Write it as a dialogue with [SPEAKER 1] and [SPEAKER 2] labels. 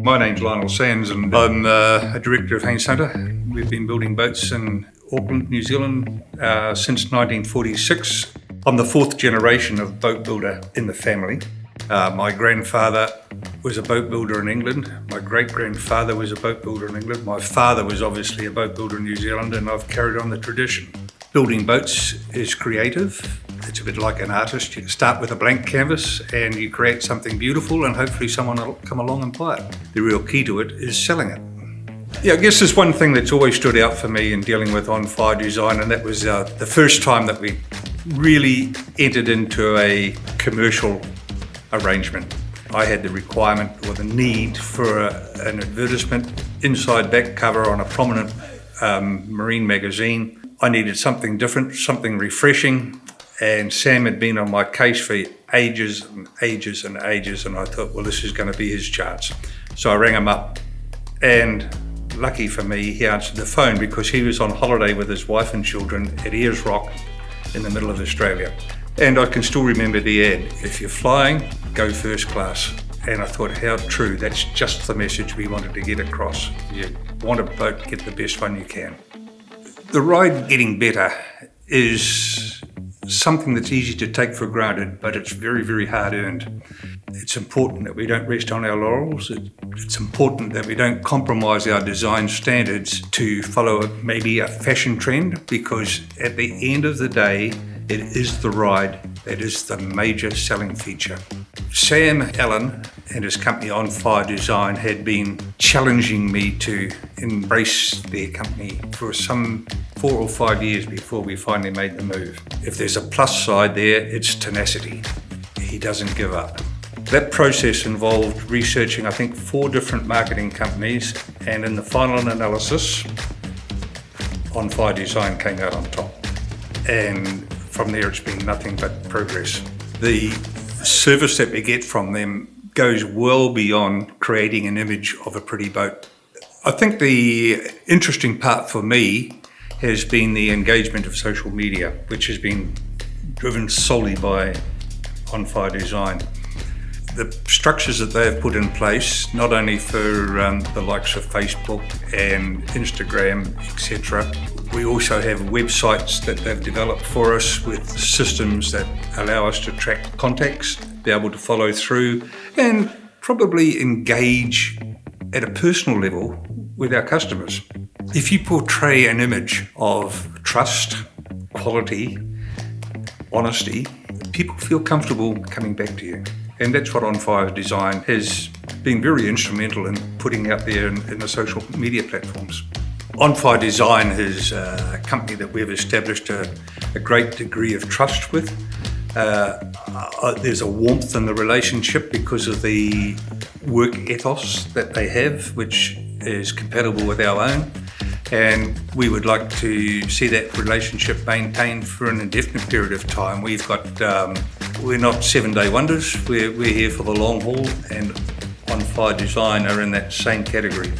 [SPEAKER 1] My name's Lionel and I'm a director of Haines. We've been building boats in Auckland, New Zealand since 1946. I'm the fourth generation of boat builder in the family. My grandfather was a boat builder in England. My great-grandfather was a boat builder in England. My father was obviously a boat builder in New Zealand, and I've carried on the tradition. Building boats is creative. It's a bit like an artist. You start with a blank canvas and you create something beautiful, and hopefully someone will come along and buy it. The real key to it is selling it. Yeah, I guess there's one thing that's always stood out for me in dealing with Onfire Design, and that was the first time that we really entered into a commercial arrangement. I had the requirement or the need for an advertisement inside back cover on a prominent marine magazine. I needed something different, something refreshing, and Sam had been on my case for ages and ages and ages, and I thought, well, this is going to be his chance. So I rang him up, and lucky for me, he answered the phone because he was on holiday with his wife and children at Ayers Rock in the middle of Australia. And I can still remember the ad, if you're flying, go first class. And I thought, how true, that's just the message we wanted to get across. You want a boat, get the best one you can. The ride getting better is something that's easy to take for granted, but it's very, very hard earned. It's important that we don't rest on our laurels. It's important that we don't compromise our design standards to follow maybe a fashion trend, because at the end of the day, it is the ride that is the major selling feature. Sam Allen and his company Onfire Design had been challenging me to embrace their company for some 4 or 5 years before we finally made the move. If there's a plus side there, it's tenacity. He doesn't give up. That process involved researching, I think, 4 different marketing companies, and in the final analysis, Onfire Design came out on top. And from there, it's been nothing but progress. The service that we get from them goes well beyond creating an image of a pretty boat. I think the interesting part for me has been the engagement of social media, which has been driven solely by Onfire Design. The structures that they have put in place, not only for the likes of Facebook and Instagram, etc. We also have websites that they've developed for us with systems that allow us to track contacts, be able to follow through, and probably engage at a personal level with our customers. If you portray an image of trust, quality, honesty, people feel comfortable coming back to you. And that's what Onfire Design has been very instrumental in putting out there in the social media platforms. Onfire Design is a company that we've established a great degree of trust with. There's a warmth in the relationship because of the work ethos that they have, which is compatible with our own. And we would like to see that relationship maintained for an indefinite period of time. We're not 7-day wonders. We're here for the long haul, and Onfire Design are in that same category.